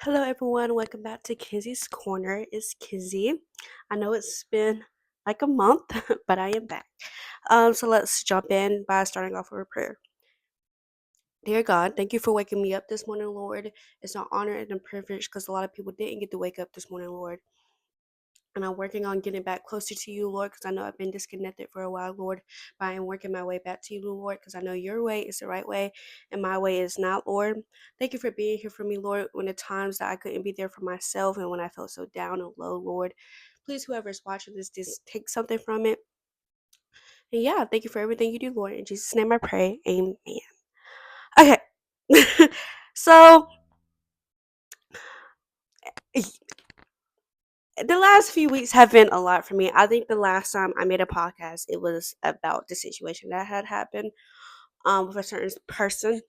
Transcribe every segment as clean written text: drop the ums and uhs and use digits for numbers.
Hello, everyone. Welcome back to Kizzy's Corner. It's Kizzy. I know it's been like a month, but I am back. So let's jump in by starting off with a prayer. Dear God, thank you for waking me up this morning, Lord. It's an honor and a privilege because a lot of people didn't get to wake up this morning, Lord. And I'm working on getting back closer to you, Lord, because I know I've been disconnected for a while, Lord. But I am working my way back to you, Lord, because I know your way is the right way and my way is not, Lord. Thank you for being here for me, Lord, when the times that I couldn't be there for myself and when I felt so down and low, Lord. Please, whoever's watching this, just take something from it. And yeah, thank you for everything you do, Lord. In Jesus' name I pray. Amen. Okay. So the last few weeks have been a lot for me. I think the last time I made a podcast, it was about the situation that had happened with a certain person.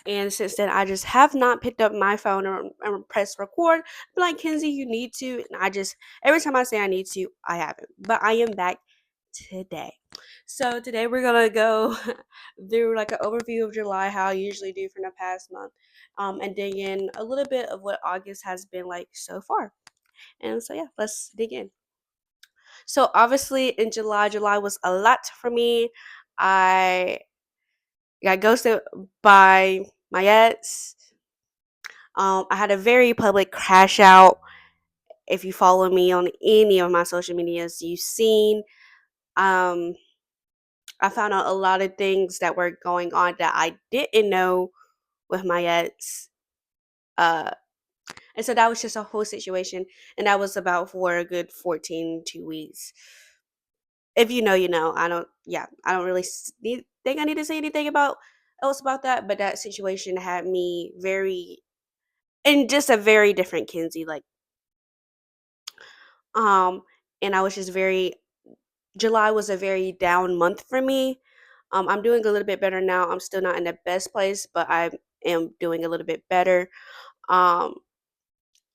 And since then, I just have not picked up my phone or pressed record. But like, Kenzie, you need to. And I just, every time I say I need to, I haven't. But I am back today. So today we're going to go through like an overview of July, how I usually do from the past month, and dig in a little bit of what August has been like so far. And so, yeah, let's dig in. So obviously in July was a lot for me. I got ghosted by my ex. I had a very public crash out. If you follow me on any of my social medias, you've seen. Um, I found out a lot of things that were going on that I didn't know with my ex. Uh, and so that was just a whole situation, and that was about for a good 2 weeks. If you know, you know. I don't really think I need to say anything else about that, but that situation had me very in just a very different Kinsey, like, um, and I was just very July was a very down month for me. I'm doing a little bit better now. I'm still not in the best place, but I am doing a little bit better. Um,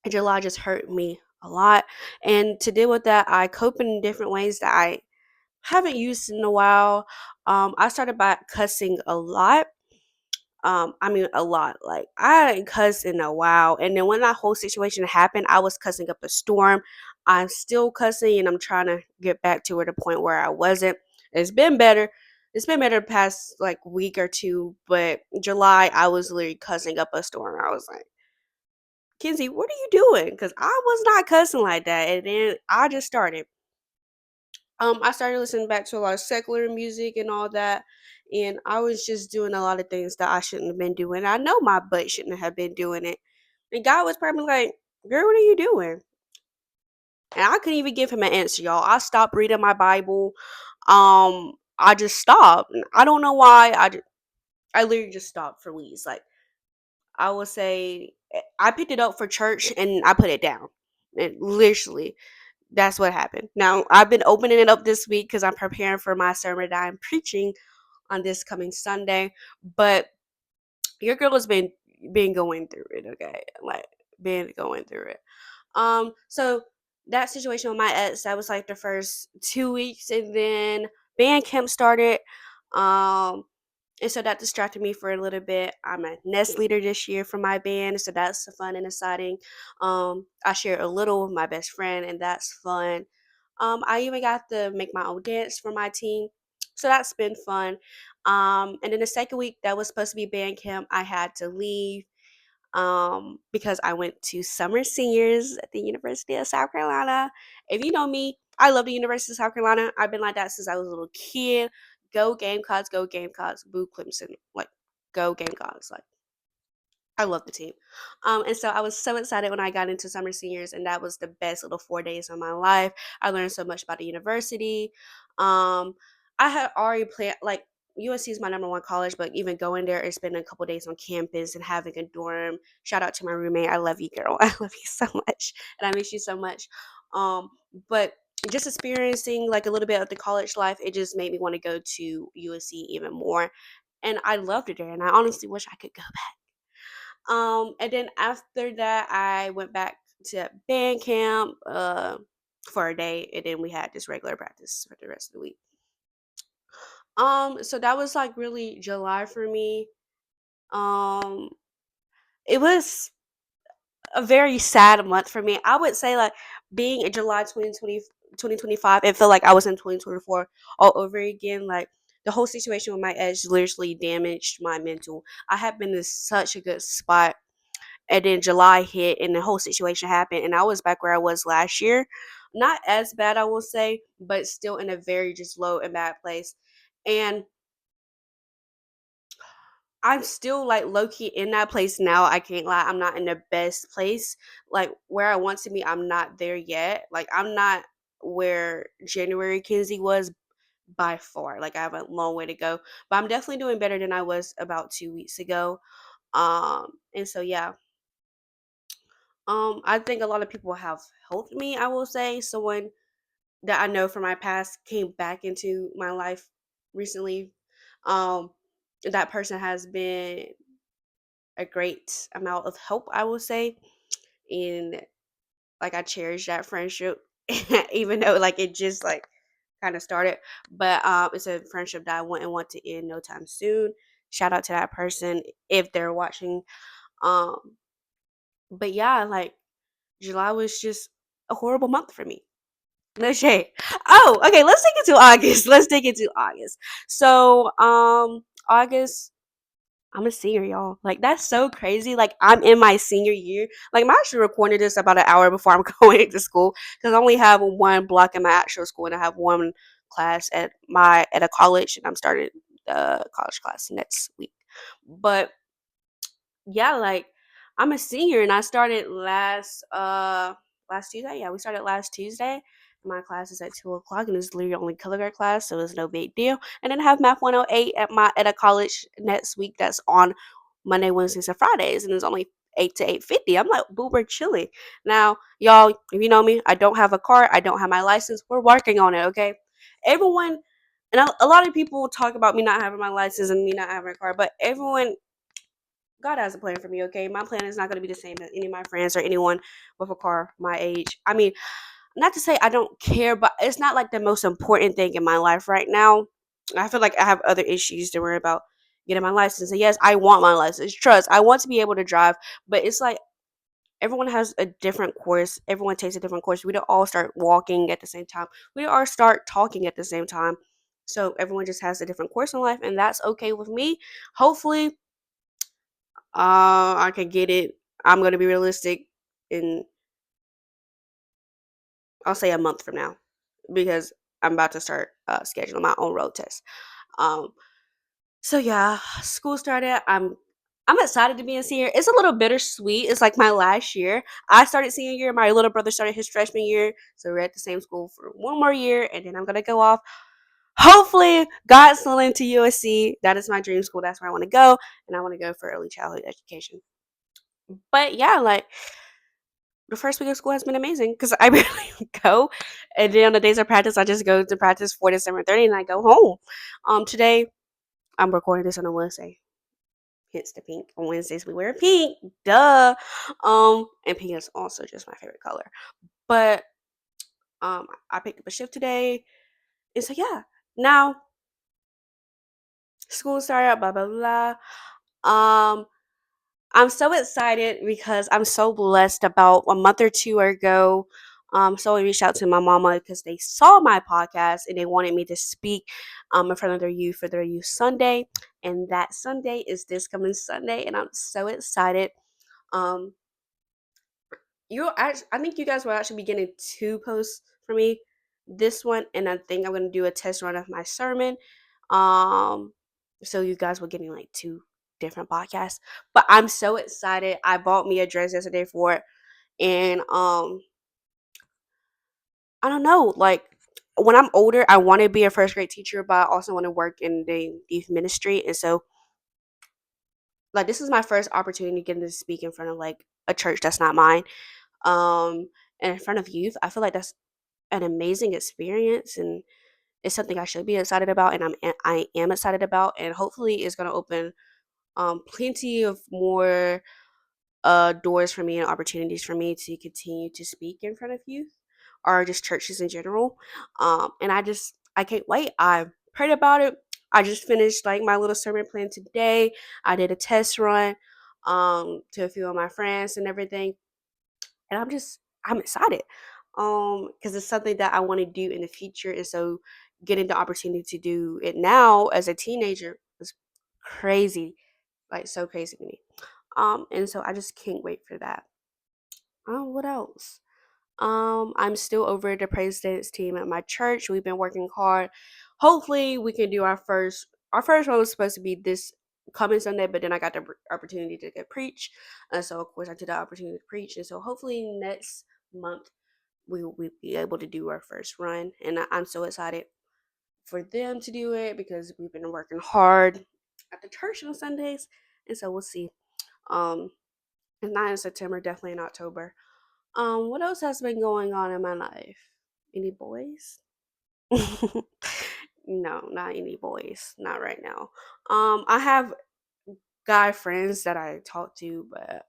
July just hurt me a lot, and to deal with that, I cope in different ways that I haven't used in a while. I started by cussing a lot. I mean a lot. Like I hadn't cussed in a while. And then when that whole situation happened, I was cussing up a storm. I'm still cussing and I'm trying to get back to where the point where I wasn't. It's been better. It's been better the past like week or two, but July I was literally cussing up a storm. I was like, Kenzie, what are you doing? Because I was not cussing like that. And then I just started. I started listening back to a lot of secular music and all that, and I was just doing a lot of things that I shouldn't have been doing. I know my butt shouldn't have been doing it, and God was probably like, "Girl, what are you doing?" And I couldn't even give him an answer, y'all. I stopped reading my Bible. I just stopped. And I don't know why. I literally just stopped for weeks. Like I would say, I picked it up for church and I put it down. And literally, that's what happened. Now, I've been opening it up this week because I'm preparing for my sermon that I'm preaching on this coming Sunday. But your girl has been going through it, okay? Like been going through it. So that situation with my ex, that was like the first 2 weeks, and then band camp started. Um, and so that distracted me for a little bit. I'm a nest leader this year for my band, so that's fun and exciting. I share a little with my best friend, and that's fun. I even got to make my own dance for my team, so that's been fun. And then the second week that was supposed to be band camp, I had to leave because I went to summer seniors at the University of South Carolina. If you know me, I love the University of South Carolina. I've been like that since I was a little kid. Go Gamecocks, boo Clemson, like go Gamecocks, like I love the team. And so I was so excited when I got into summer seniors, and that was the best little 4 days of my life. I learned so much about the university. Um, I had already planned, like, USC is my number one college, but even going there and spending a couple days on campus and having a dorm. Shout out to my roommate. I love you, girl. I love you so much, and I miss you so much. Um, but just experiencing like a little bit of the college life, it just made me want to go to USC even more. And I loved it there, and I honestly wish I could go. And then after that, I went back to band camp for a day, and then we had this regular practice for the rest of the week. So that was like really July for me. Um, it was. a very sad month for me. I would say like being in July 2025, it felt like I was in 2024 all over again. Like the whole situation with my ex literally damaged my mental. I had been in such a good spot, and then July hit and the whole situation happened, and I was back where I was last year. Not as bad, I will say, but still in a very just low and bad place. And I'm still like low key in that place now. I can't lie. I'm not in the best place. Like where I want to be, I'm not there yet. Like I'm not where January Kinsey was by far. Like I have a long way to go. But I'm definitely doing better than I was about 2 weeks ago. And so yeah. I think a lot of people have helped me, I will say. Someone that I know from my past came back into my life recently. Um that person has been a great amount of help, I will say. And like I cherish that friendship, even though like it just like kind of started. But it's a friendship that I wouldn't want to end no time soon. Shout out to that person if they're watching. Um, but yeah, like July was just a horrible month for me. No shade. Oh, okay. Let's take it to August. Let's take it to August. So, August, I'm a senior, y'all. Like that's so crazy. Like I'm in my senior year. Like I'm actually recording this about an hour before I'm going to school because I only have one block in my actual school and I have one class at a college and I'm starting the college class next week. But yeah, like I'm a senior and I started last Tuesday. Yeah, we started last Tuesday. My class is at 2 o'clock and it's literally only color guard class, so it's no big deal. And then I have Math 108 at a college next week that's on Monday, Wednesdays, and Fridays, and it's only 8 to 8:50. I'm like, boo, we're chilling. Now, y'all, if you know me, I don't have a car, I don't have my license. We're working on it, okay? Everyone and a lot of people talk about me not having my license and me not having a car, but everyone God has a plan for me, okay? My plan is not going to be the same as any of my friends or anyone with a car my age. I mean, not to say I don't care, but it's not like the most important thing in my life right now. I feel like I have other issues to worry about getting my license. And yes, I want my license. Trust, I want to be able to drive, but it's like everyone has a different course. Everyone takes a different course. We don't all start walking at the same time. We don't all start talking at the same time. So everyone just has a different course in life, and that's okay with me. Hopefully, I can get it. I'm gonna be realistic in I'll say a month from now because I'm about to start scheduling my own road test. Um, so yeah, school started. I'm excited to be in senior. It's a little bittersweet. It's like my last year. I started senior year. My little brother started his freshman year. So we're at the same school for one more year, and then I'm gonna go off. Hopefully, God's willing to USC. That is my dream school. That's where I want to go, and I want to go for early childhood education. But yeah, like the first week of school has been amazing because I barely go, and then on the days of practice, I just go to practice 4 to 7:30, and I go home. Today I'm recording this on a Wednesday. Hence the pink. On Wednesdays we wear pink, duh. And pink is also just my favorite color. But I picked up a shift today, and so yeah. Now school started. Blah blah blah. Um, I'm so excited because I'm so blessed. About a month or two ago, someone reached out to my mama because they saw my podcast and they wanted me to speak in front of their youth for their youth Sunday. And that Sunday is this coming Sunday, and I'm so excited. Um, I think you guys will actually be getting two posts for me. This one, and I think I'm gonna do a test run of my sermon. Um, so you guys were getting like two different podcasts. But I'm so excited. I bought me a dress yesterday for it, and I don't know, like when I'm older, I want to be a first grade teacher, but I also want to work in the youth ministry, and so like this is my first opportunity getting to speak in front of like a church that's not mine, and in front of youth. I feel like that's an amazing experience, and it's something I should be excited about, and I am excited about, and hopefully it's gonna open plenty of more doors for me and opportunities for me to continue to speak in front of youth or just churches in general. And I can't wait. I prayed about it. I just finished like my little sermon plan today. I did a test run to a few of my friends and everything. and I'm excited. Because it's something that I want to do in the future, and so getting the opportunity to do it now as a teenager was crazy, like so crazy to me. And so I just can't wait for that. What else? I'm still over the praise dance team at my church. We've been working hard. Hopefully, we can do our first one was supposed to be this coming Sunday, but then I got the opportunity to get preach, and so of course I took the opportunity to preach. And so hopefully next month we'll be able to do our first run, and I'm so excited for them to do it because we've been working hard at the church on Sundays, and so we'll see. Um, it's not in September, definitely in October. What else has been going on in my life? Any boys? No, not any boys. Not right now. I have guy friends that I talk to, but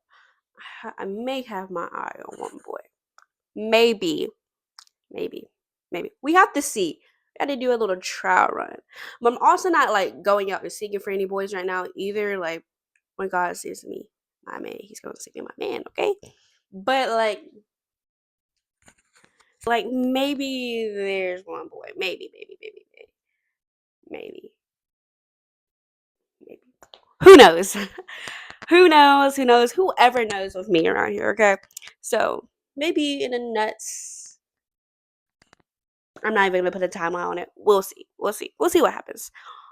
I may have my eye on one boy. Maybe, maybe, maybe. We have to see. Got to do a little trial run. But I'm also not like going out and seeking for any boys right now either. Like when God sees me, my man, He's gonna see me, my man. Okay, but like maybe there's one boy. Maybe, maybe. Who knows? Who knows? Who knows? Whoever knows with me around here, okay? So maybe in the nuts. I'm not even gonna put a timeline on it. We'll see. We'll see. We'll see what happens.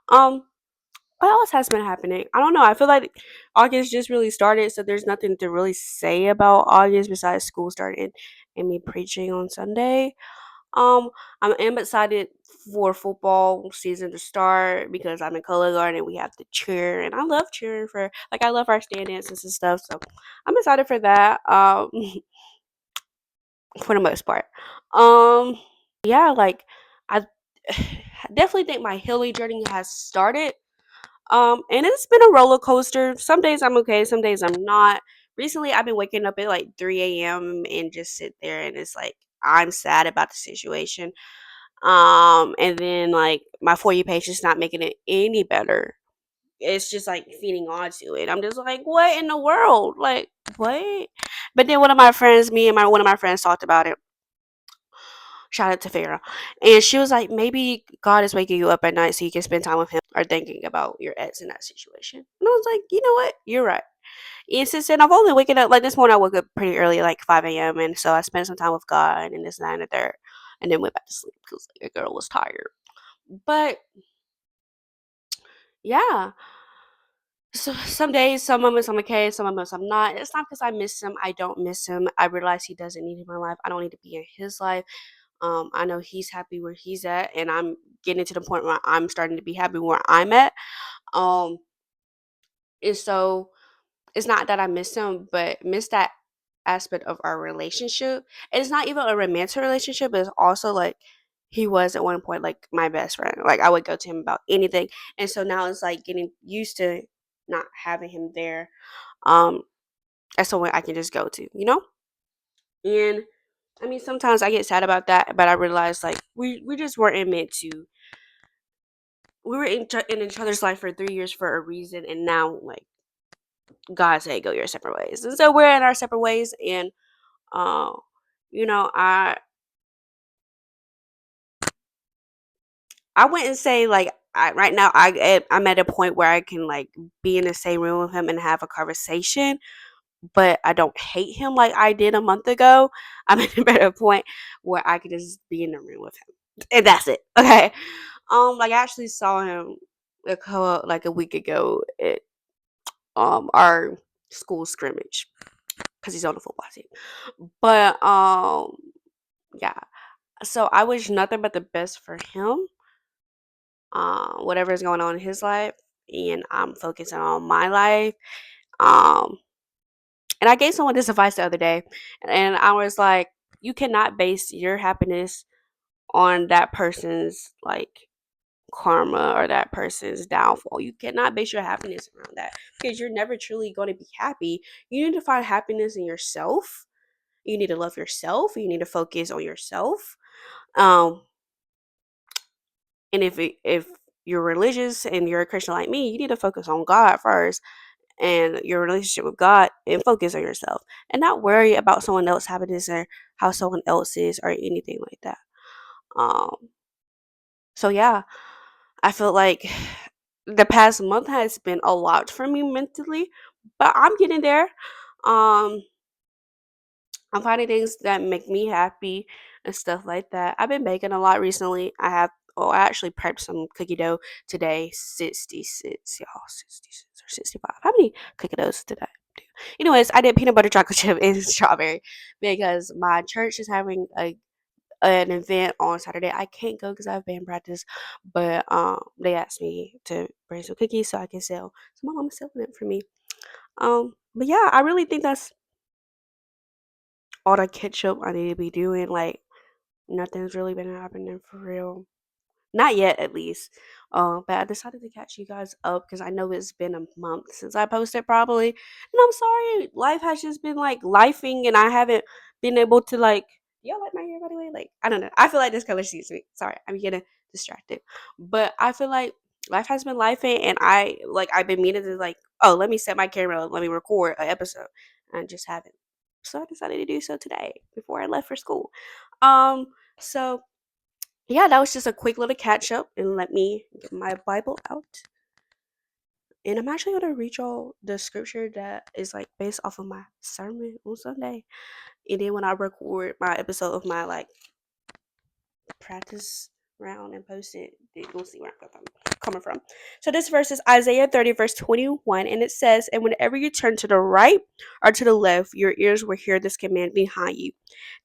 Um, what else has been happening? I don't know. I feel like August just really started, so there's nothing to really say about August besides school starting and me preaching on Sunday. Um, I am excited for football season to start because I'm in color guard and we have to cheer, and I love cheering for like I love our stand dances and stuff. So I'm excited for that. For the most part. Um, yeah, like I definitely think my healing journey has started. And it's been a roller coaster. Some days I'm okay, some days I'm not. Recently, I've been waking up at like 3 a.m. and just sit there, and it's like I'm sad about the situation. And then like my For You page is not making it any better. It's just like feeding on to it. I'm just like, what in the world? Like, what? But then one of my friends talked about it. Shout out to Farah. And she was like, maybe God is waking you up at night so you can spend time with him or thinking about your ex in that situation. And I was like, you know what? You're right. And since then, I've only waken up, like this morning, I woke up pretty early, like 5 a.m. And so I spent some time with God and this, and that, and the third. And then went back to sleep because like, the girl was tired. But yeah, so some days, some moments I'm okay, some moments I'm not. It's not because I miss him. I don't miss him. I realize he doesn't need in my life. I don't need to be in his life. I know he's happy where he's at, and I'm getting to the point where I'm starting to be happy where I'm at. Um, and so it's not that I miss him, but miss that aspect of our relationship. And it's not even a romantic relationship, but it's also like he was at one point like my best friend. Like I would go to him about anything. And so now it's like getting used to not having him there. Um, as someone I can just go to, you know? And I mean sometimes I get sad about that, but I realize like we just weren't meant to we were in each other's life for 3 years for a reason, and now like God said go your separate ways, and so we're in our separate ways. And uh, you know, I wouldn't say like right now I'm at a point where I can like be in the same room with him and have a conversation, but I don't hate him like I did a month ago. I'm at a better point where I can just be in the room with him, and that's it. Okay. Like I actually saw him like a week ago at our school scrimmage because he's on the football team. But yeah. So I wish nothing but the best for him. Whatever is going on in his life, and I'm focusing on my life. Um, and I gave someone this advice the other day, and I was like, you cannot base your happiness on that person's like karma or that person's downfall. You cannot base your happiness around that because you're never truly going to be happy. You need to find happiness in yourself. You need to love yourself. You need to focus on yourself. Um, and if you're religious and you're a Christian like me, you need to focus on God first. and your relationship with God and focus on yourself and not worry about someone else having this or how someone else is or anything like that. Um, so yeah, I feel like the past month has been a lot for me mentally, but I'm getting there. Um, I'm finding things that make me happy and stuff like that. I've been baking a lot recently. I actually prepped some cookie dough today. 66, y'all. 66 or 65. How many cookie doughs did I do? Anyways, I did peanut butter chocolate chip and strawberry because my church is having an event on Saturday. I can't go because I have band practice, but they asked me to bring some cookies so I can sell. So my mom's selling it for me. But yeah, I really think that's all the ketchup I need to be doing. Like nothing's really been happening for real. Not yet, at least. But I decided to catch you guys up because I know it's been a month since I posted, probably. And I'm sorry, life has just been like lifing, and I haven't been able to like. Y'all like my hair, by the way? Like, I don't know. I feel like this color suits me. Sorry, I'm getting distracted. But I feel like life has been lifing, and I've been meaning to like, oh, let me set my camera, let me record an episode, and I just haven't. So I decided to do so today before I left for school. So yeah, that was just a quick little catch up, and let me get my Bible out. And I'm actually gonna read y'all the scripture that is like based off of my sermon on Sunday. And then when I record my episode of my like practice round and post it, then you'll see where I'm coming from. So this verse is Isaiah 30, verse 21, and it says, "And whenever you turn to the right or to the left, your ears will hear this command behind you.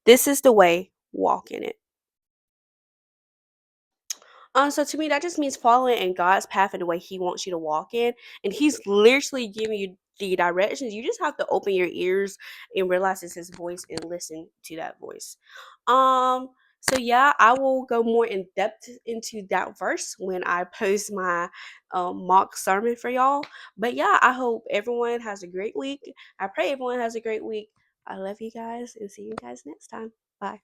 This is the way, walk in it." So to me, that just means following in God's path in the way He wants you to walk in, and He's literally giving you the directions. You just have to open your ears and realize it's His voice and listen to that voice. Um. So yeah, I will go more in depth into that verse when I post my mock sermon for y'all. But yeah, I hope everyone has a great week. I pray everyone has a great week. I love you guys and see you guys next time. Bye.